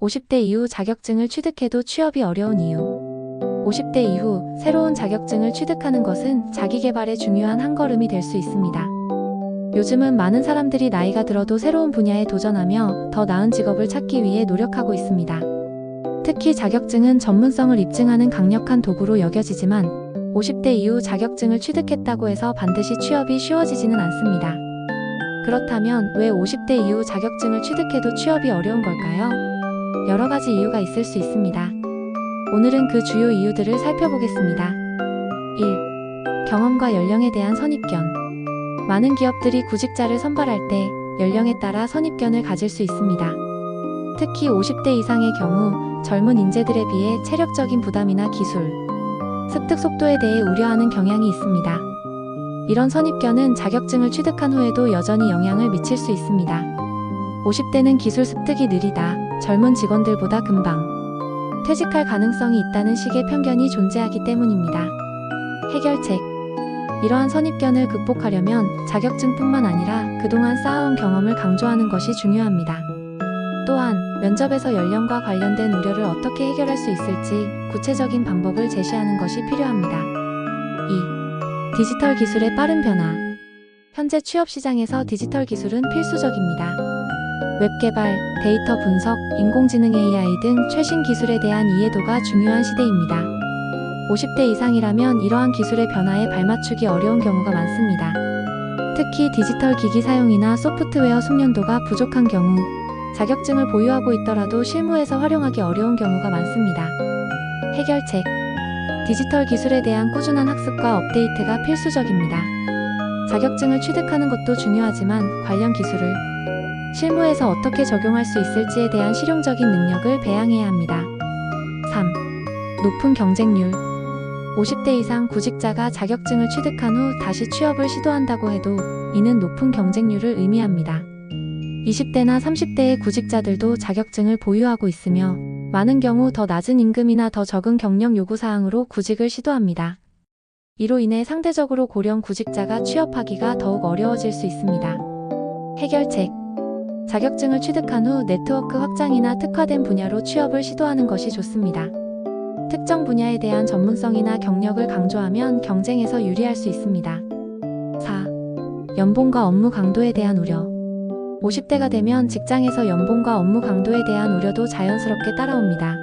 50대 이후 자격증을 취득해도 취업이 어려운 이유. 50대 이후 새로운 자격증을 취득하는 것은 자기계발에 중요한 한 걸음이 될 수 있습니다. 요즘은 많은 사람들이 나이가 들어도 새로운 분야에 도전하며 더 나은 직업을 찾기 위해 노력하고 있습니다. 특히 자격증은 전문성을 입증하는 강력한 도구로 여겨지지만 50대 이후 자격증을 취득했다고 해서 반드시 취업이 쉬워지지는 않습니다. 그렇다면 왜 50대 이후 자격증을 취득해도 취업이 어려운 걸까요? 여러 가지 이유가 있을 수 있습니다. 오늘은 그 주요 이유들을 살펴보겠습니다. 1. 경험과 연령에 대한 선입견. 많은 기업들이 구직자를 선발할 때 연령에 따라 선입견을 가질 수 있습니다. 특히 50대 이상의 경우 젊은 인재들에 비해 체력적인 부담이나 기술, 습득 속도에 대해 우려하는 경향이 있습니다. 이런 선입견은 자격증을 취득한 후에도 여전히 영향을 미칠 수 있습니다. 50대는 기술 습득이 느리다, 젊은 직원들보다 금방 퇴직할 가능성이 있다는 식의 편견이 존재하기 때문입니다. 해결책. 이러한 선입견을 극복하려면 자격증뿐만 아니라 그동안 쌓아온 경험을 강조하는 것이 중요합니다. 또한 면접에서 연령과 관련된 우려를 어떻게 해결할 수 있을지 구체적인 방법을 제시하는 것이 필요합니다. 2. 디지털 기술의 빠른 변화. 현재 취업 시장에서 디지털 기술은 필수적입니다. 웹 개발, 데이터 분석, 인공지능 AI 등 최신 기술에 대한 이해도가 중요한 시대입니다. 50대 이상이라면 이러한 기술의 변화에 발맞추기 어려운 경우가 많습니다. 특히 디지털 기기 사용이나 소프트웨어 숙련도가 부족한 경우, 자격증을 보유하고 있더라도 실무에서 활용하기 어려운 경우가 많습니다. 해결책. 디지털 기술에 대한 꾸준한 학습과 업데이트가 필수적입니다. 자격증을 취득하는 것도 중요하지만 관련 기술을 실무에서 어떻게 적용할 수 있을지에 대한 실용적인 능력을 배양해야 합니다. 3. 높은 경쟁률. 50대 이상 구직자가 자격증을 취득한 후 다시 취업을 시도한다고 해도 이는 높은 경쟁률을 의미합니다. 20대나 30대의 구직자들도 자격증을 보유하고 있으며 많은 경우 더 낮은 임금이나 더 적은 경력 요구사항으로 구직을 시도합니다. 이로 인해 상대적으로 고령 구직자가 취업하기가 더욱 어려워질 수 있습니다. 해결책. 자격증을 취득한 후 네트워크 확장이나 특화된 분야로 취업을 시도하는 것이 좋습니다. 특정 분야에 대한 전문성이나 경력을 강조하면 경쟁에서 유리할 수 있습니다. 4. 연봉과 업무 강도에 대한 우려. 50대가 되면 직장에서 연봉과 업무 강도에 대한 우려도 자연스럽게 따라옵니다.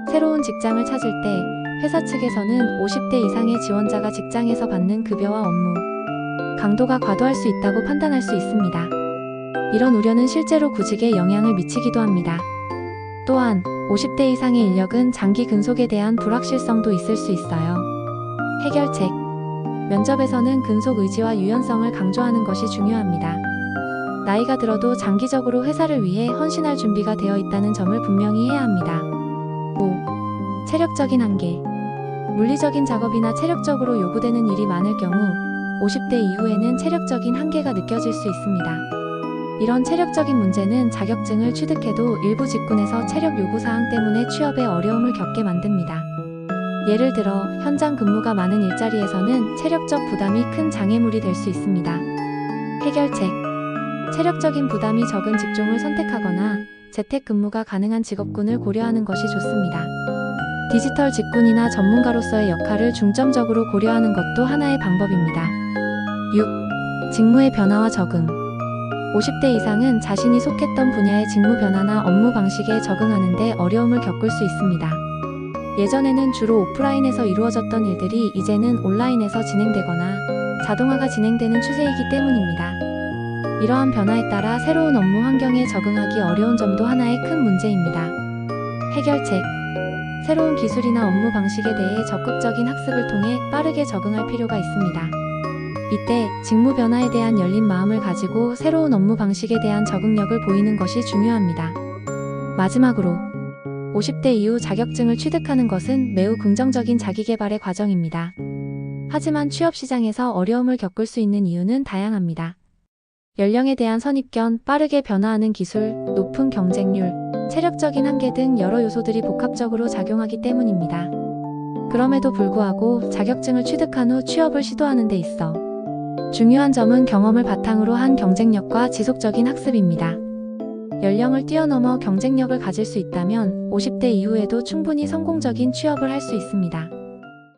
새로운 직장을 찾을 때 회사 측에서는 50대 이상의 지원자가 직장에서 받는 급여와 업무 강도가 과도할 수 있다고 판단할 수 있습니다. 이런 우려는 실제로 구직에 영향을 미치기도 합니다. 또한 50대 이상의 인력은 장기 근속에 대한 불확실성도 있을 수 있어요. 해결책. 면접에서는 근속 의지와 유연성을 강조하는 것이 중요합니다. 나이가 들어도 장기적으로 회사를 위해 헌신할 준비가 되어 있다는 점을 분명히 해야 합니다. 5. 체력적인 한계. 물리적인 작업이나 체력적으로 요구되는 일이 많을 경우 50대 이후에는 체력적인 한계가 느껴질 수 있습니다. 이런 체력적인 문제는 자격증을 취득해도 일부 직군에서 체력 요구사항 때문에 취업에 어려움을 겪게 만듭니다. 예를 들어 현장 근무가 많은 일자리에서는 체력적 부담이 큰 장애물이 될 수 있습니다. 해결책. 체력적인 부담이 적은 직종을 선택하거나 재택근무가 가능한 직업군을 고려하는 것이 좋습니다. 디지털 직군이나 전문가로서의 역할을 중점적으로 고려하는 것도 하나의 방법입니다. 6. 직무의 변화와 적응. 50대 이상은 자신이 속했던 분야의 직무 변화나 업무 방식에 적응하는 데 어려움을 겪을 수 있습니다. 예전에는 주로 오프라인에서 이루어졌던 일들이 이제는 온라인에서 진행되거나 자동화가 진행되는 추세이기 때문입니다. 이러한 변화에 따라 새로운 업무 환경에 적응하기 어려운 점도 하나의 큰 문제입니다. 해결책. 새로운 기술이나 업무 방식에 대해 적극적인 학습을 통해 빠르게 적응할 필요가 있습니다. 이때 직무 변화에 대한 열린 마음을 가지고 새로운 업무 방식에 대한 적응력을 보이는 것이 중요합니다. 마지막으로 50대 이후 자격증을 취득하는 것은 매우 긍정적인 자기계발의 과정입니다. 하지만 취업 시장에서 어려움을 겪을 수 있는 이유는 다양합니다. 연령에 대한 선입견, 빠르게 변화하는 기술, 높은 경쟁률, 체력적인 한계 등 여러 요소들이 복합적으로 작용하기 때문입니다. 그럼에도 불구하고 자격증을 취득한 후 취업을 시도하는 데 있어 중요한 점은 경험을 바탕으로 한 경쟁력과 지속적인 학습입니다. 연령을 뛰어넘어 경쟁력을 가질 수 있다면 50대 이후에도 충분히 성공적인 취업을 할 수 있습니다.